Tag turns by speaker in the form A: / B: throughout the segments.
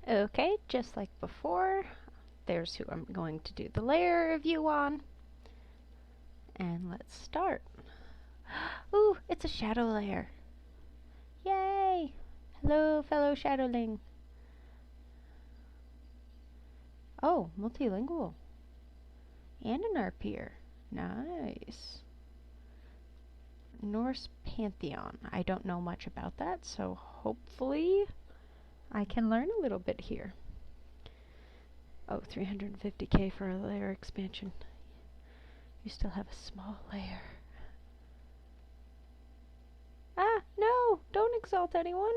A: Okay, just like before, there's who I'm going to do the layer review on. And let's start. Ooh, it's a shadow layer. Yay! Hello, fellow shadowling. Oh, multilingual. And an arpeer. Nice. Norse pantheon. I don't know much about that, so hopefully I can learn a little bit here. Oh, 350k for a layer expansion. You still have a small layer. Ah, no! Don't exalt anyone!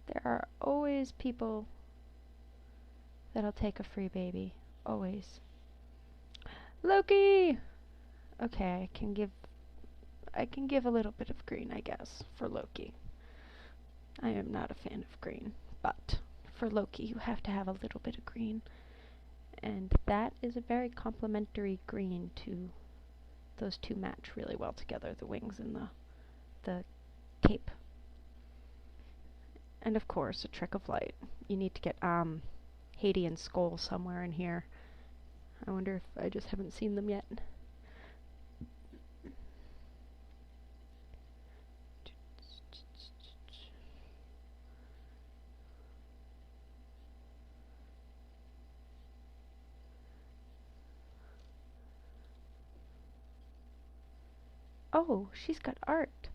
A: There are always people that'll take a free baby. Always. Loki! Okay, I can give a little bit of green, I guess, for Loki. I am not a fan of green, but for Loki you have to have a little bit of green. And that is a very complementary green to those two match really well together, the wings and the cape. And of course, a trick of light. You need to get Haiti and Skull somewhere in here. I wonder if I just haven't seen them yet. Oh, she's got art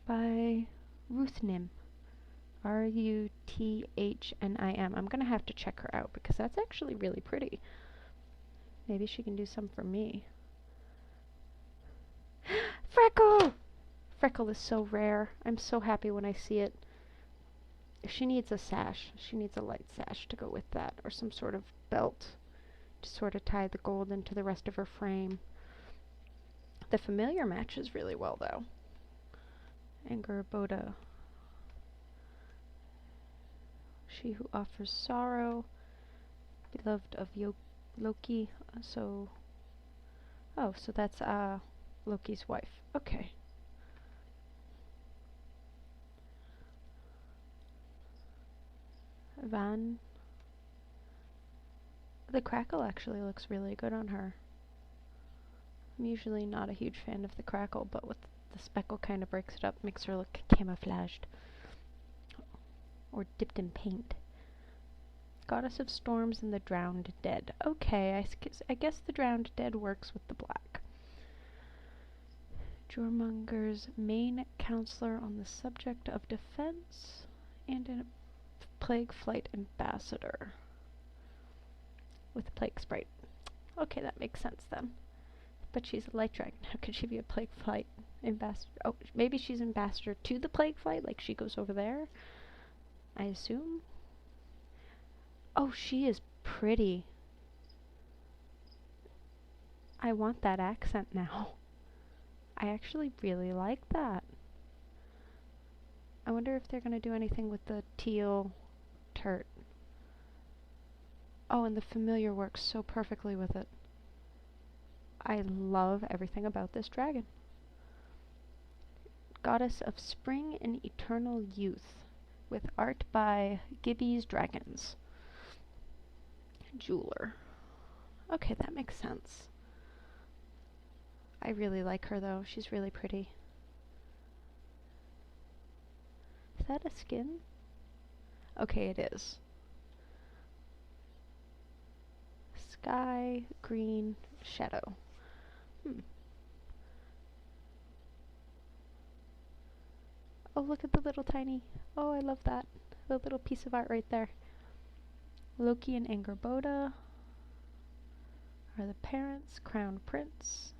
A: by Ruthnim. Ruthnim. I'm gonna have to check her out because that's actually really pretty. Maybe she can do some for me. Freckle! Freckle is so rare. I'm so happy when I see it. If she needs a sash, she needs a light sash to go with that, or some sort of belt to sort of tie the gold into the rest of her frame. The familiar matches really well, though. Angerboda. She who offers sorrow, beloved of Loki. So that's Loki's wife. Okay. Van. The crackle actually looks really good on her. I'm usually not a huge fan of the crackle, but with the speckle kind of breaks it up, makes her look camouflaged. Or dipped in paint. Goddess of Storms and the Drowned Dead. Okay, I guess the Drowned Dead works with the black. Jormunger's main counselor on the subject of defense, and a Plague Flight ambassador. With Plague Sprite. Okay, that makes sense then. But she's a light dragon. How could she be a Plague Flight ambassador? Oh, maybe she's ambassador to the Plague Flight, like she goes over there, I assume. Oh, she is pretty. I want that accent now. I actually really like that. I wonder if they're going to do anything with the teal turt. Oh, and the familiar works so perfectly with it. I love everything about this dragon. Goddess of Spring and Eternal Youth, with art by Gibby's Dragons. Jeweler. Okay, that makes sense. I really like her though, she's really pretty. Is that a skin? Okay, it is. Sky, green, shadow. Oh, look at the little tiny. Oh, I love that. The little piece of art right there. Loki and Angerboda are the parents. Crown Prince.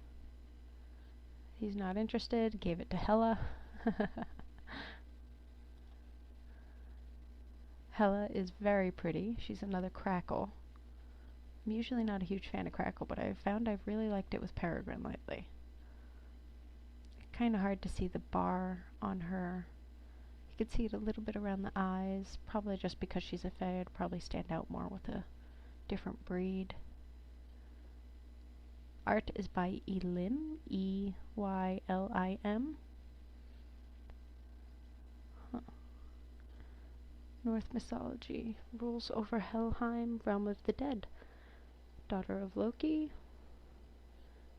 A: He's not interested. Gave it to Hela. Hela is very pretty. She's another crackle. I'm usually not a huge fan of crackle, but I've found I've really liked it with Peregrine lately. Kind of hard to see the bar on her. You could see it a little bit around the eyes, probably just because she's a fae. It'd probably stand out more with a different breed. Art is by Elim, E-Y-L-I-M. Huh. Norse mythology. Rules over Helheim, realm of the dead. Daughter of Loki.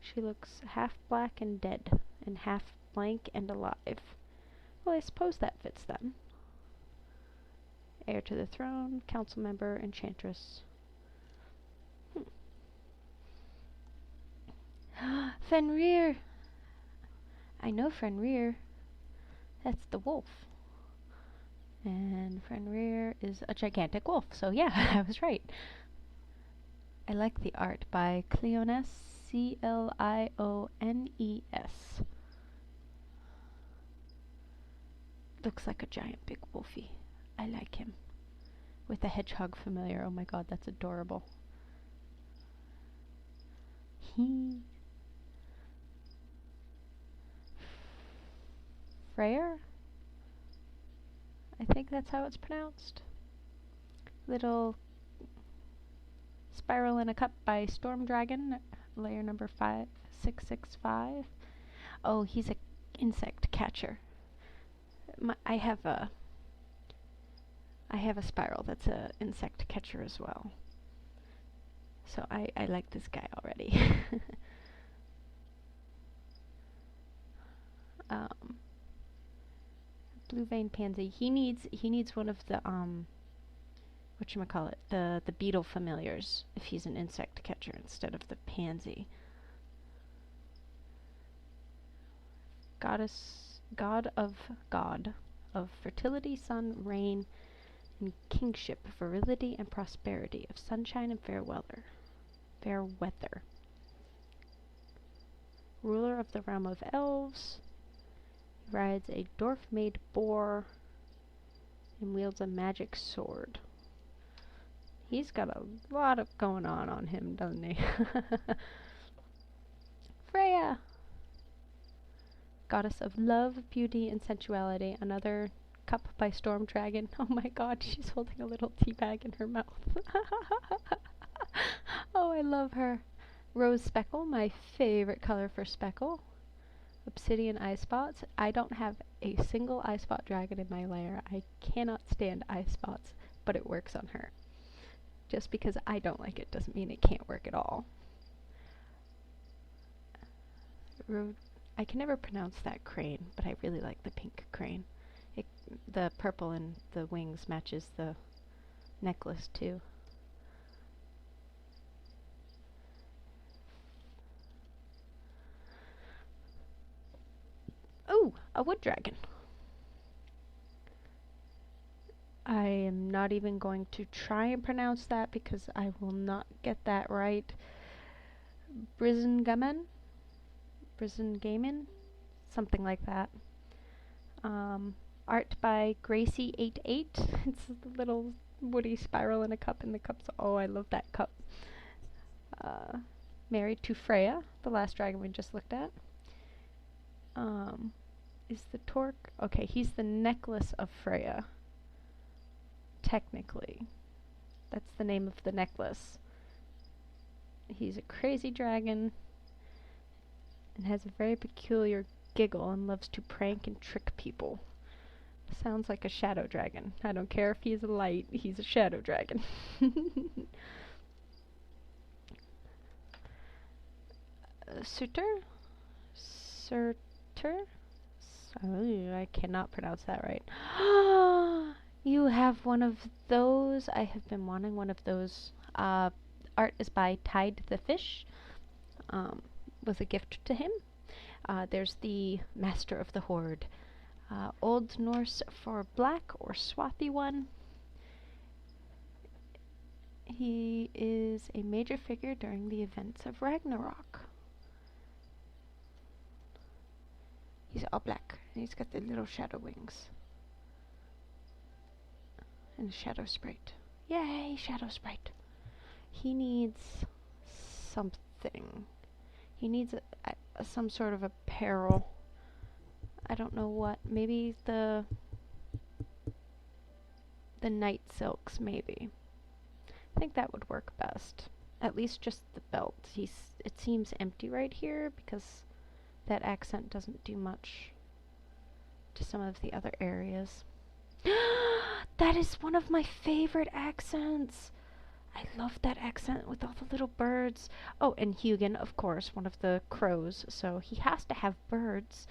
A: She looks half black and dead, and half blank and alive. Well, I suppose that fits then. Heir to the throne, council member, enchantress. Fenrir! I know Fenrir. That's the wolf. And Fenrir is a gigantic wolf, so yeah, I was right. I like the art by Cleones, Cliones. Looks like a giant big wolfie. I like him. With a hedgehog familiar. Oh my god, that's adorable. Freyr? I think that's how it's pronounced. Little Spiral in a Cup by Storm Dragon, layer number 5665. Oh, he's an insect catcher. I have a spiral that's an insect catcher as well. So I like this guy already. Blue vein pansy. He needs one of the whatchamacallit, the beetle familiars if he's an insect catcher instead of the pansy. God of fertility, sun, rain, and kingship, virility and prosperity, of sunshine and fair weather. Ruler of the realm of elves. He rides a dwarf-made boar and wields a magic sword. He's got a lot of going on him, doesn't he? Freya! Goddess of love, beauty, and sensuality. Another cup by Storm Dragon. Oh my god, she's holding a little tea bag in her mouth. Oh, I love her. Rose Speckle, my favorite color for speckle. Obsidian eye spots. I don't have a single eye spot dragon in my lair. I cannot stand eye spots, but it works on her. Just because I don't like it doesn't mean it can't work at all. I can never pronounce that crane, but I really like the pink crane. The purple in the wings matches the necklace too. Oh, a wood dragon. I am not even going to try and pronounce that because I will not get that right. Brisengamen? Something like that. Art by Gracie88. It's a little woody spiral in a cup, and the cup's, oh, I love that cup. Married to Freya, the last dragon we just looked at. Is the Torque? Okay, he's the necklace of Freya. Technically. That's the name of the necklace. He's a crazy dragon and has a very peculiar giggle and loves to prank and trick people. Sounds like a shadow dragon. I don't care if he's a light, he's a shadow dragon. Surtur? Oh, I cannot pronounce that right. You have one of those. I have been wanting one of those. Art is by Tide the Fish. Was a gift to him. There's the Master of the Horde. Old Norse for black or swathy one. He is a major figure during the events of Ragnarok. He's all black, and he's got the little shadow wings. And a shadow sprite. Yay, shadow sprite. He needs something. He needs some sort of apparel. I don't know what. Maybe the night silks, maybe. I think that would work best. At least just the belt. It seems empty right here because that accent doesn't do much to some of the other areas. that is one of my favorite accents. I love that accent with all the little birds. Oh, and Hugin, of course, one of the crows, so he has to have birds.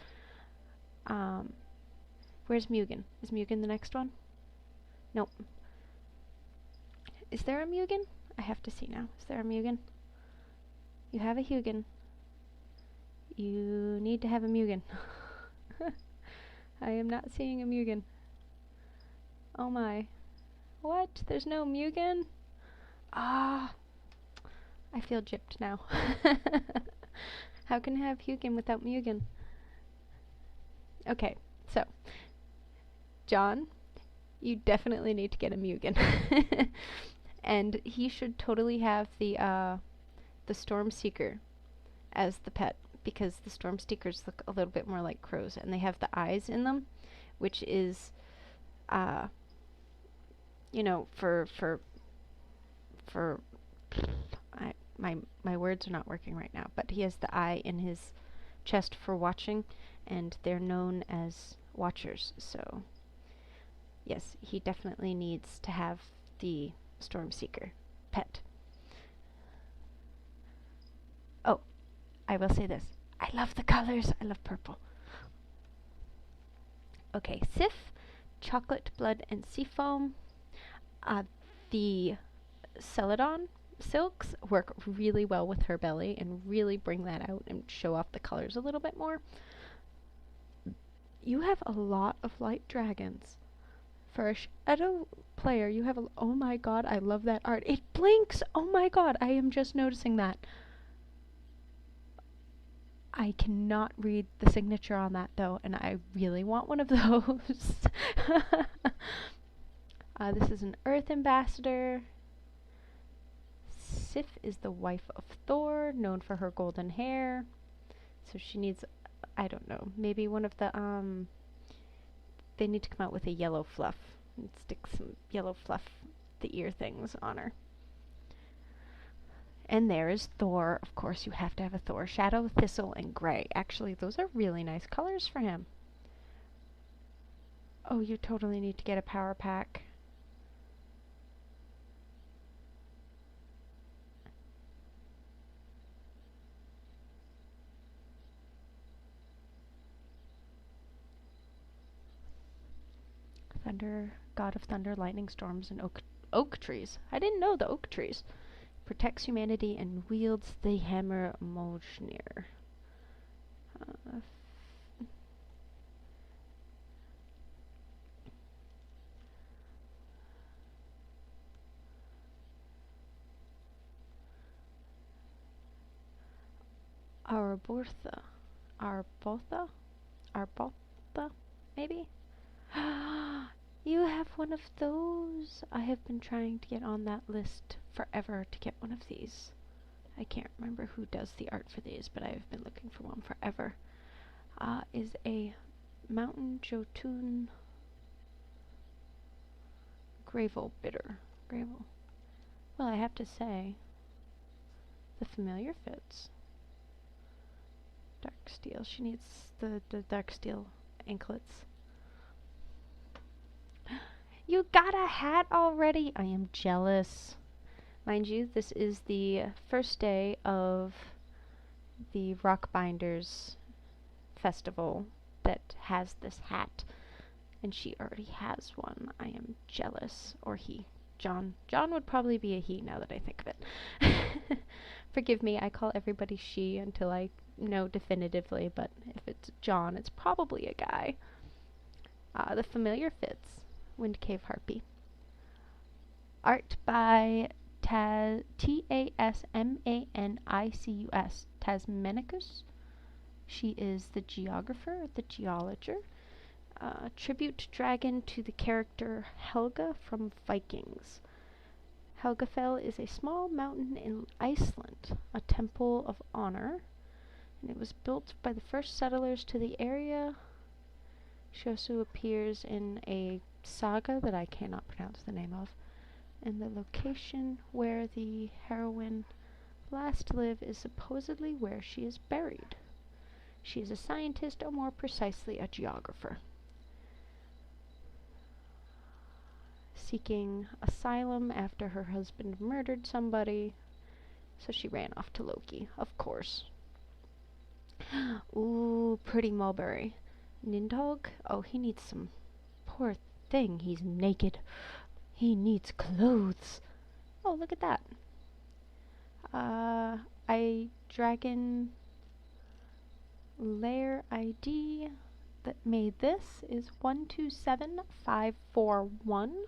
A: Where's Mugen? Is Mugen the next one? Nope. Is there a Mugen? I have to see now. Is there a Mugen? You have a Hugin. You need to have a Mugen. I am not seeing a Mugen. Oh my. What? There's no Mugen? Ah. I feel gypped now. How can I have Hugin without Mugen? Okay, so. John, you definitely need to get a Mugen. And he should totally have the Stormseeker as the pet, because the Stormseekers look a little bit more like crows, and they have the eyes in them, which is, you know, my words are not working right now, but he has the eye in his chest for watching, and they're known as watchers, so yes, he definitely needs to have the Stormseeker pet. Oh, I will say this. I love the colors. I love purple. Okay, Sif, Chocolate, Blood, and Seafoam. The Celadon silks work really well with her belly and really bring that out and show off the colors a little bit more. You have a lot of light dragons. For a shadow player, you have a... Oh my god, I love that art. It blinks! Oh my god, I am just noticing that. I cannot read the signature on that, though, and I really want one of those. This is an Earth Ambassador. Sif is the wife of Thor, known for her golden hair. So she needs, I don't know, maybe one of the, they need to come out with a yellow fluff and stick some yellow fluff, the ear things on her. And there is Thor. Of course, you have to have a Thor. Shadow, Thistle, and Gray. Actually, those are really nice colors for him. Oh, you totally need to get a power pack. Thunder, God of Thunder, Lightning Storms, and Oak Trees. I didn't know the Oak Trees. Protects humanity and wields the hammer Mjolnir. Arbotha, maybe? You have one of those. I have been trying to get on that list forever to get one of these. I can't remember who does the art for these, but I've been looking for one forever. Is a Mountain Jotun Gravel Bitter. Gravel. Well, I have to say, the familiar fits. Dark steel. She needs the dark steel anklets. You got a hat already? I am jealous. Mind you, this is the first day of the Rockbinders festival that has this hat, and she already has one. I am jealous. Or he. John. John would probably be a he now that I think of it. Forgive me, I call everybody she until I know definitively, but if it's John, it's probably a guy. The familiar fits. Wind Cave Harpy. Art by Tasmanicus. Tasmanicus. She is the geographer, the geologer. Tribute dragon to the character Helga from Vikings. Helgafell is a small mountain in Iceland, a temple of honor, and it was built by the first settlers to the area. She also appears in a saga that I cannot pronounce the name of, and the location where the heroine last lived is supposedly where she is buried. She is a scientist, or more precisely, a geographer. seeking asylum after her husband murdered somebody. So she ran off to Loki, of course. Ooh, pretty mulberry. Nidhogg? Oh, he needs some... Poor thing, he's naked. He needs clothes. Oh, look at that. Dragon Lair ID that made this is 127541.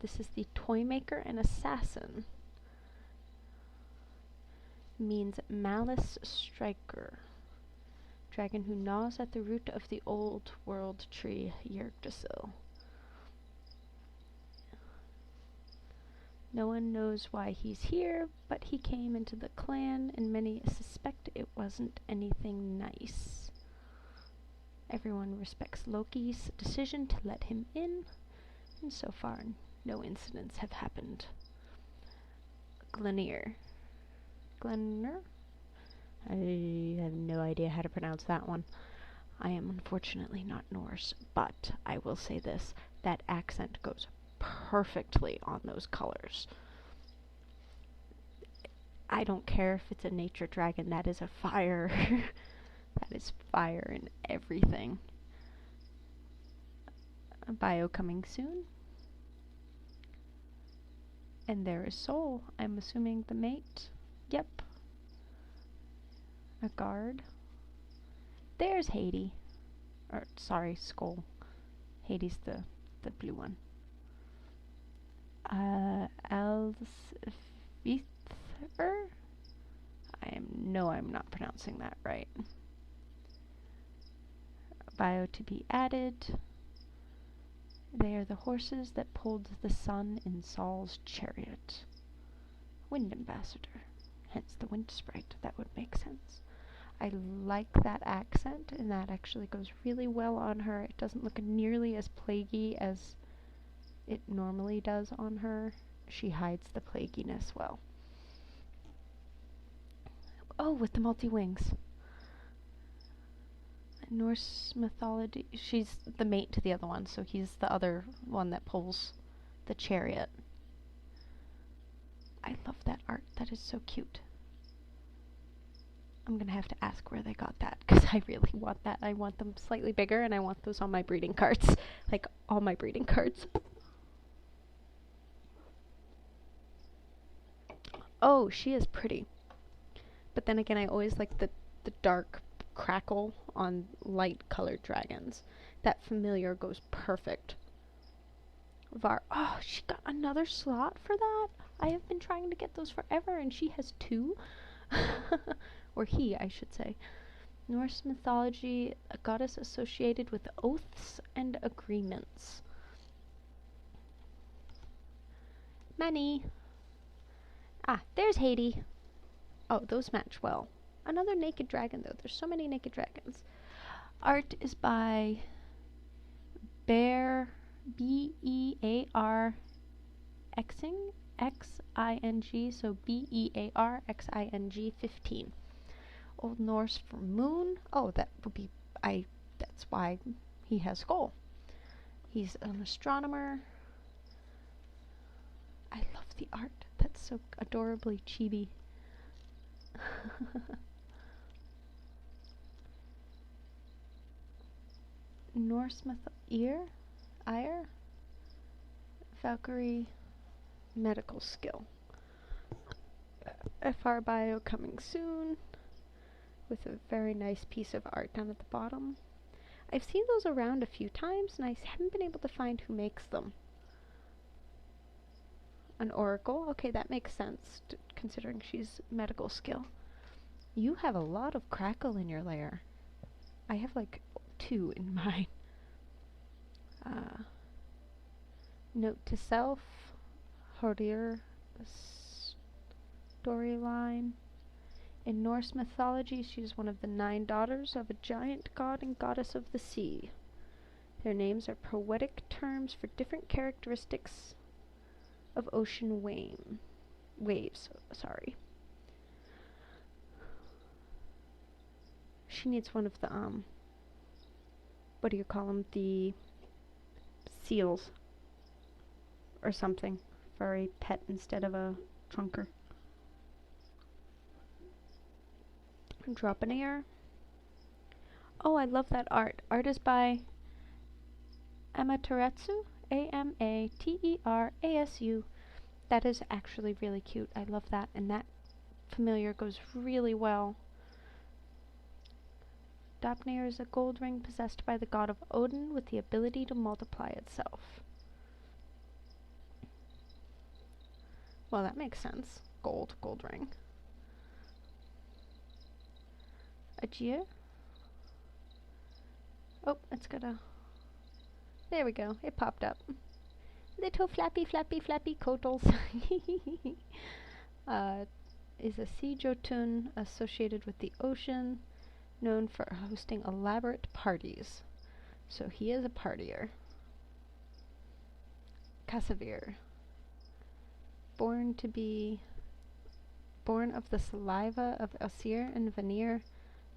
A: This is the Toy Maker and Assassin. Means Malice Striker. Dragon who gnaws at the root of the old world tree, Yggdrasil. No one knows why he's here, but he came into the clan, and many suspect it wasn't anything nice. Everyone respects Loki's decision to let him in, and so far no incidents have happened. Glenir. Glenir? I have no idea how to pronounce that one. I am unfortunately not Norse, but I will say this, that accent goes perfectly on those colors. I don't care if it's a nature dragon, that is a fire. That is fire in everything. A bio coming soon. And there is Soul. I'm assuming the mate. Yep. A guard. There's Haiti. Or, sorry, Skull. Hades the blue one. Alsvither? I'm not pronouncing that right. Bio to be added. They are the horses that pulled the sun in Saul's chariot. Wind ambassador. Hence the wind sprite. That would make sense. I like that accent, and that actually goes really well on her. It doesn't look nearly as plaguey as it normally does on her. She hides the plaguiness well. Oh, with the multi-wings. Norse mythology. She's the mate to the other one, so he's the other one that pulls the chariot. I love that art. That is so cute. I'm gonna have to ask where they got that, because I really want that. I want them slightly bigger, and I want those on my breeding cards. Like, all my breeding cards. Oh, she is pretty. But then again, I always like the dark crackle on light colored dragons. That familiar goes perfect. Oh, she got another slot for that? I have been trying to get those forever, and she has 2. Or he, I should say. Norse mythology, a goddess associated with oaths and agreements. Many. Ah, there's Haiti. Oh, those match well. Another naked dragon, though. There's so many naked dragons. Art is by Bear, B-E-A-R Xing, X-I-N-G, so B-E-A-R-X-I-N-G 15. Old Norse for moon. Oh, that would be, that's why he has skull. He's an astronomer. I love the art. That's so adorably chibi. Norse Ire, Valkyrie, medical skill. FR bio coming soon, with a very nice piece of art down at the bottom. I've seen those around a few times, and I haven't been able to find who makes them. An oracle? Okay, that makes sense, considering she's medical skill. You have a lot of crackle in your lair. I have like 2 in mine. Note to self, Hodir storyline. In Norse mythology, she is one of the 9 daughters of a giant god and goddess of the sea. Their names are poetic terms for different characteristics of ocean waves. Sorry. She needs one of the, what do you call them? The seals or something for a pet instead of a trunker. Drop an ear. Oh, I love that art. Art is by Amaterasu, Amaterasu. That is actually really cute. I love that, and that familiar goes really well. Dopnir is a gold ring possessed by the god of Odin with the ability to multiply itself. Well, that makes sense. Gold ring. Ajir. Oh, it's gonna... There we go. It popped up. Little flappy coatles. Is a sea jotun associated with the ocean, known for hosting elaborate parties. So he is a partier. Kasavir. Born of the saliva of Asir and Vanir,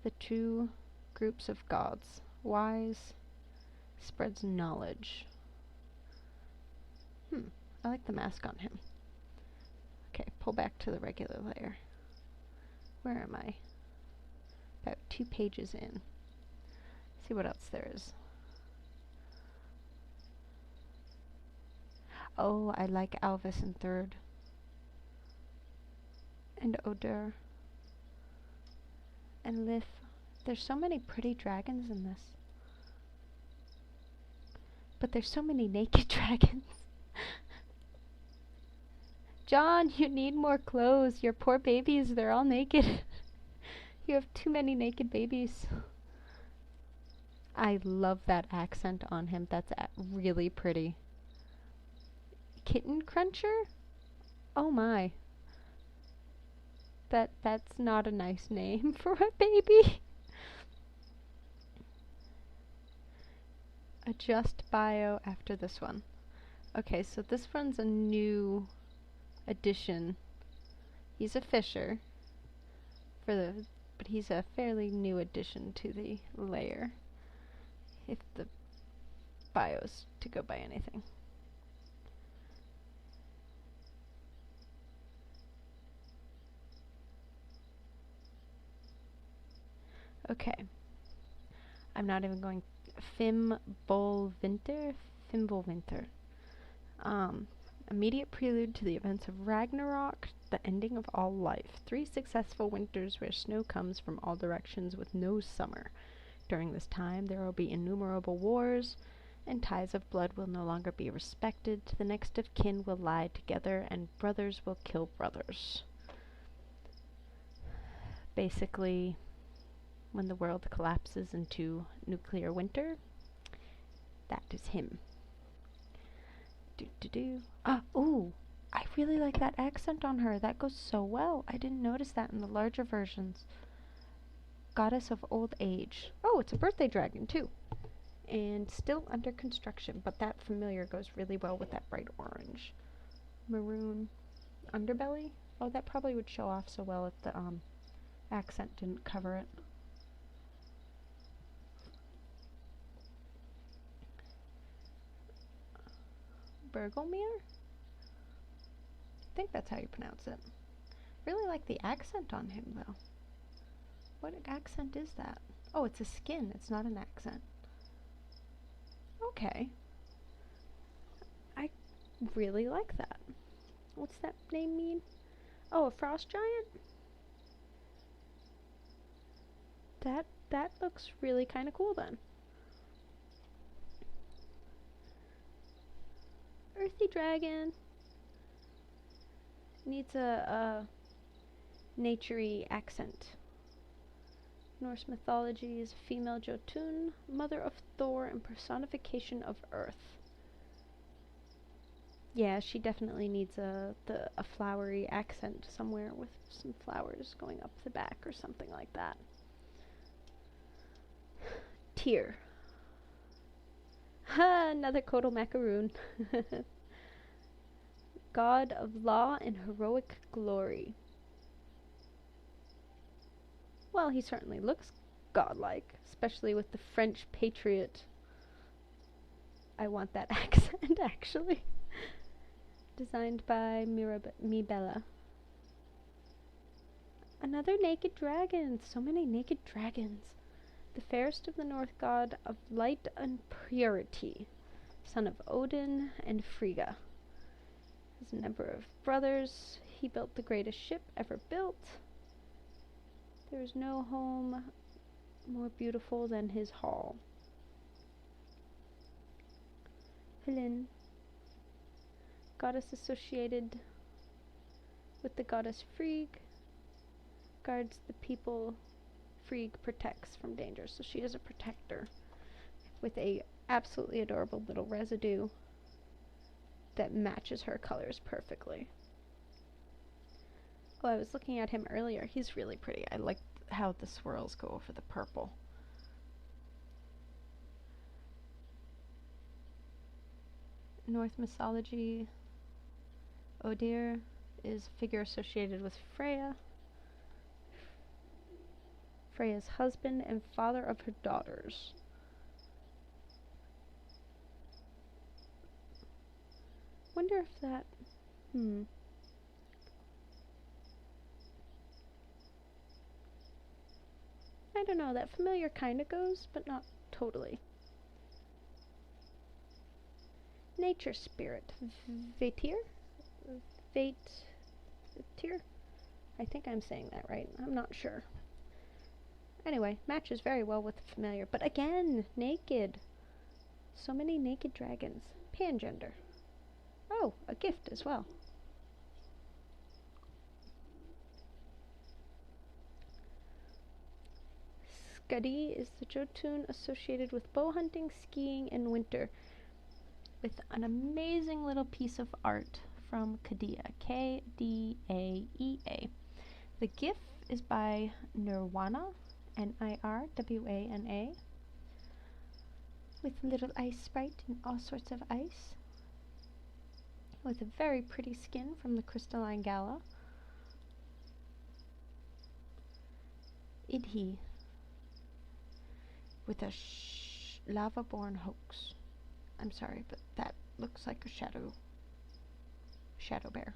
A: the two groups of gods. Wise, spreads knowledge. I like the mask on him. Okay, pull back to the regular layer. Where am I? About 2 pages in. See what else there is. Oh, I like Alvis in 3rd. And Odur. And Lif. There's so many pretty dragons in this. But there's so many naked dragons. John, you need more clothes. Your poor babies, they're all naked. You have too many naked babies. I love that accent on him. That's really pretty. Kitten Cruncher? Oh my. That's not a nice name for a baby. Adjust bio after this one. Okay, so this one's a new addition. He's a fisher, but he's a fairly new addition to the layer, if the bio's to go by anything. Okay. I'm not even going... Fimbulwinter? Immediate prelude to the events of Ragnarok, the ending of all life. 3 successful winters where snow comes from all directions with no summer. During this time there will be innumerable wars, and ties of blood will no longer be respected. The next of kin will lie together, and brothers will kill brothers. Basically, when the world collapses into nuclear winter, that is him. Ooh, I really like that accent on her. That goes so well. I didn't notice that in the larger versions. Goddess of old age. Oh, it's a birthday dragon too. And still under construction, but that familiar goes really well with that bright orange. Maroon underbelly? Oh, that probably would show off so well if the accent didn't cover it. Bergelmere? I think that's how you pronounce it. Really like the accent on him, though. What accent is that? Oh, it's a skin. It's not an accent. Okay. I really like that. What's that name mean? Oh, a frost giant? That looks really kind of cool then. Earthy dragon. Needs a naturey accent. Norse mythology is a female Jotun, mother of Thor and personification of Earth. Yeah, she definitely needs a flowery accent somewhere with some flowers going up the back or something like that. Tyr. Ha! Another Kotal macaroon. God of law and heroic glory. Well, he certainly looks godlike, especially with the French patriot I want that accent, actually. Designed by Mibella. Another naked dragon. So many naked dragons. The fairest of the north, god of light and purity, son of Odin and Frigga. As a number of brothers, he built the greatest ship ever built. There is no home more beautiful than his hall. Helen, goddess associated with the goddess Frigg, guards the people Frigg protects from danger. So she is a protector with a absolutely adorable little residue that matches her colors perfectly. Oh, I was looking at him earlier. He's really pretty. I like how the swirls go over the purple. Norse mythology, Odir is a figure associated with Freya, Freya's husband and father of her daughters. Wonder if that... I don't know, that familiar kind of goes, but not totally. Nature spirit, Vatir? Vatir? I think I'm saying that right. I'm not sure. Anyway, matches very well with the familiar, but again, naked. So many naked dragons. Pangender. Oh, a gift as well. Skadi is the Jotun associated with bow hunting, skiing, and winter, with an amazing little piece of art from Kadea, K-D-A-E-A. The GIF is by Nirwana, N-I-R-W-A-N-A, with a little ice sprite and all sorts of ice, with a very pretty skin from the Crystalline Gala. Idhi, with a lava-born hoax. I'm sorry, but that looks like a shadow bear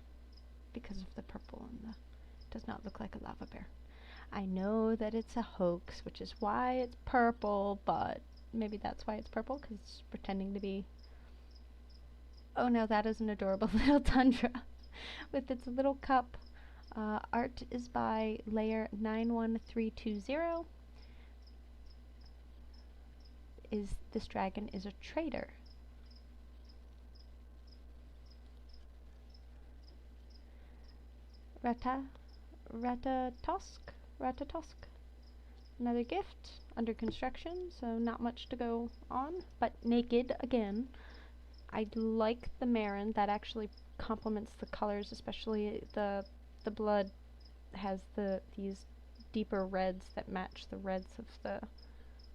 A: because of the purple and the does not look like a lava bear. I know that it's a hoax, which is why it's purple, but maybe that's why it's purple, because it's pretending to be... Oh, now that is an adorable little tundra with its little cup. Art is by Lair 91320. This dragon is a traitor. Ratatosk. Another gift, under construction, so not much to go on, but naked again. I like the Marin. That actually complements the colors, especially the blood has these deeper reds that match the reds of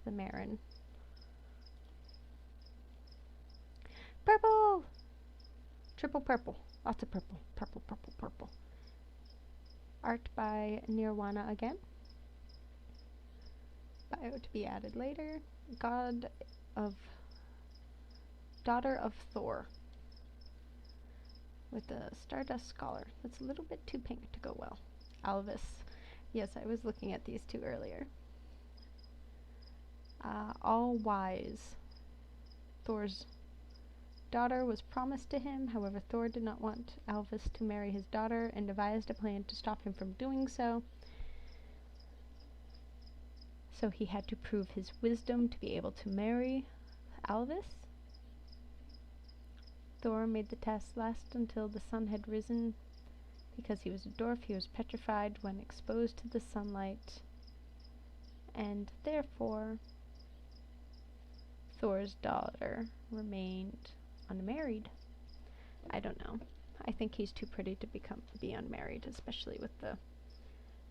A: the Marin. Purple! Triple purple. Lots of purple. Purple, purple, purple. Art by Nirwana again. Bio to be added later. Daughter of Thor. With a Stardust Scholar. That's a little bit too pink to go well. Alvis. Yes, I was looking at these two earlier. All Wise. Thor's daughter was promised to him, however Thor did not want Alvis to marry his daughter and devised a plan to stop him from doing so. So he had to prove his wisdom to be able to marry Alvis. Thor made the test last until the sun had risen. Because he was a dwarf, he was petrified when exposed to the sunlight, and therefore Thor's daughter remained unmarried. I don't know. I think he's too pretty to be unmarried, especially with the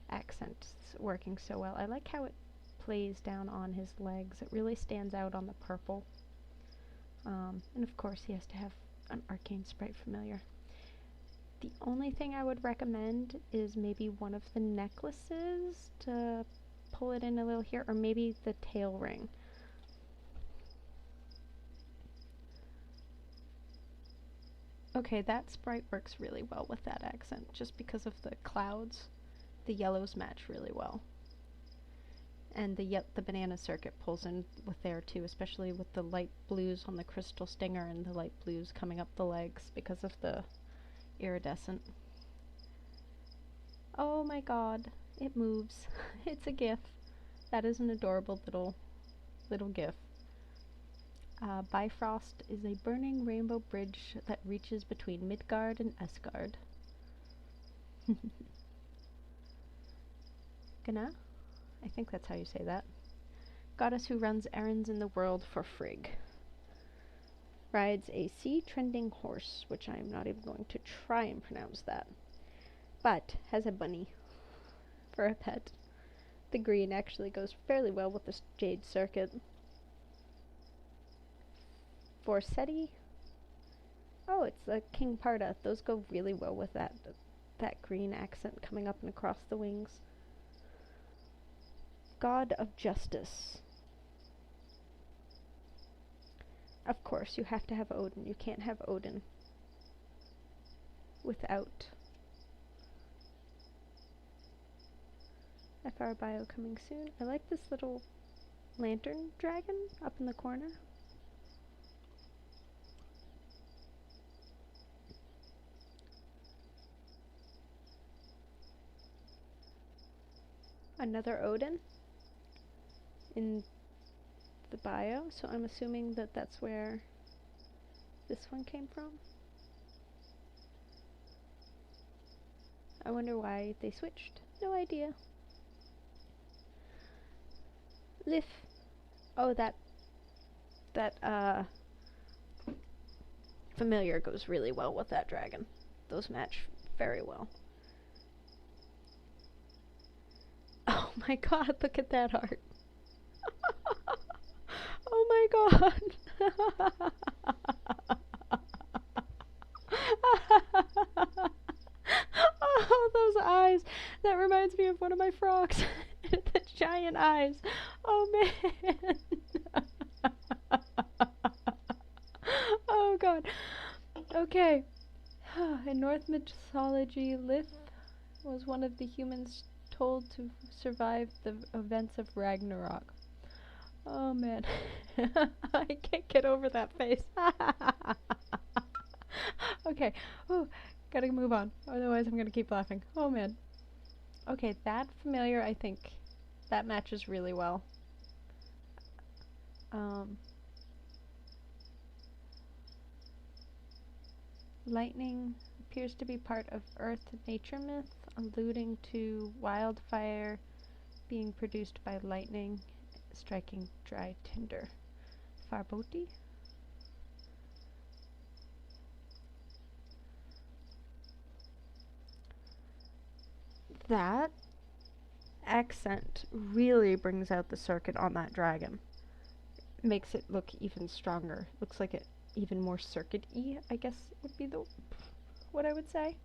A: accents working so well. I like how it plays down on his legs. It really stands out on the purple. And of course he has to have an arcane sprite familiar. The only thing I would recommend is maybe one of the necklaces to pull it in a little here, or maybe the tail ring. Okay, that sprite works really well with that accent, just because of the clouds. The yellows match really well. And the banana circuit pulls in with there too, especially with the light blues on the crystal stinger and the light blues coming up the legs because of the iridescent. Oh my god, it moves. It's a GIF. That is an adorable little GIF. Bifrost is a burning rainbow bridge that reaches between Midgard and Asgard. Gonna? I think that's how you say that. Goddess who runs errands in the world for Frigg. Rides a sea-trending horse, which I am not even going to try and pronounce that. But has a bunny for a pet. The green actually goes fairly well with the jade circuit. Forseti. Oh, it's the King Parda. Those go really well with that green accent coming up and across the wings. God of Justice. Of course, you have to have Odin. You can't have Odin without FR Bio coming soon. I like this little lantern dragon up in the corner. Another Odin in the bio, so I'm assuming that that's where this one came from. I wonder why they switched. No idea. Lif. Oh, that familiar goes really well with that dragon. Those match very well. Oh my god, look at that art. Oh my god. Oh, those eyes. That reminds me of one of my frogs. The giant eyes. Oh man. Oh god. Okay. In Norse mythology, Lif was one of the humans told to survive the events of Ragnarok. Oh man. I can't get over that face. Okay. Oh, gotta move on. Otherwise I'm gonna keep laughing. Oh man. Okay, that familiar, I think that matches really well. Lightning appears to be part of Earth nature myth, alluding to wildfire being produced by lightning striking dry tinder. Farboti? That accent really brings out the circuit on that dragon. Makes it look even stronger. Looks like it even more circuit-y, I guess would be what I would say.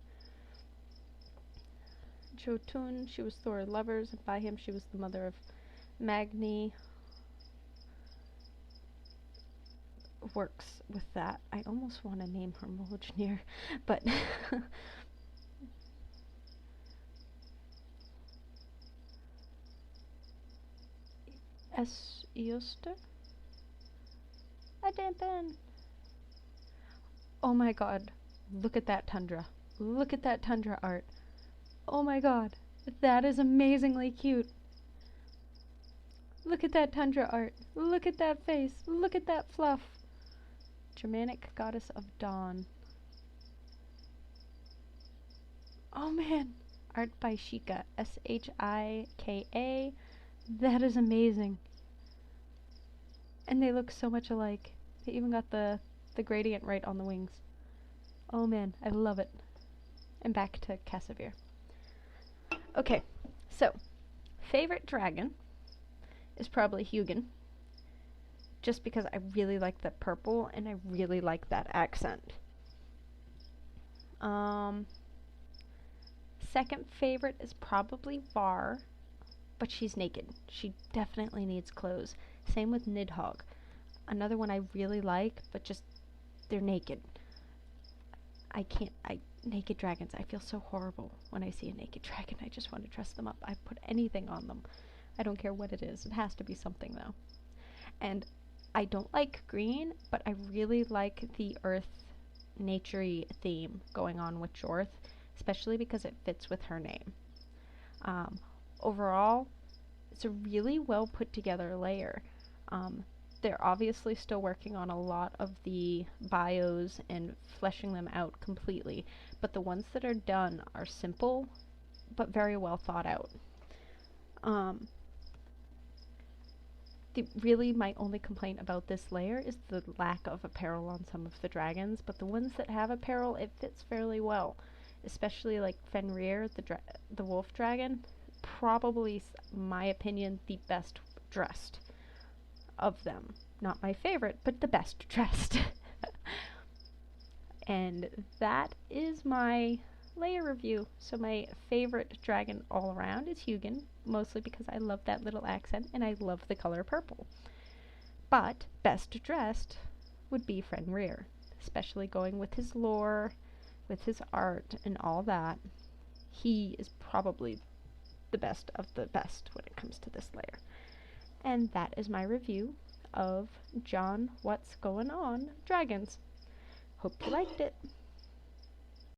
A: Jotun, she was Thor's lovers, and by him she was the mother of Magni. Works with that. I almost want to name her Mjolnir, but Eoster? A dampen. Oh my god. Look at that tundra. Look at that tundra art. Oh my god. That is amazingly cute. Look at that tundra art. Look at that face. Look at that fluff. Germanic goddess of dawn. Oh man. Art by Shika. Shika. That is amazing. And they look so much alike. They even got the gradient right on the wings. Oh man, I love it. And back to Cassavir. Okay, so favorite dragon is probably Hugin. Just because I really like the purple and I really like that accent. Second favorite is probably Var, but she's naked. She definitely needs clothes. Same with Nidhogg. Another one I really like, but just they're naked. naked dragons, I feel so horrible when I see a naked dragon. I just want to dress them up. I put anything on them. I don't care what it is. It has to be something though. And I don't like green, but I really like the earth naturey theme going on with Jorth, especially because it fits with her name. Overall, it's a really well put together layer. They're obviously still working on a lot of the bios and fleshing them out completely, but the ones that are done are simple but very well thought out. Really, my only complaint about this layer is the lack of apparel on some of the dragons, but the ones that have apparel, it fits fairly well. Especially like Fenrir, the wolf dragon, probably, my opinion, the best dressed of them. Not my favorite, but the best dressed. And that is my layer review. So my favorite dragon all around is Hugin, mostly because I love that little accent and I love the color purple. But best dressed would be Fenrir, especially going with his lore, with his art and all that. He is probably the best of the best when it comes to this layer. And that is my review of John What's Going On Dragons. Hope you liked it.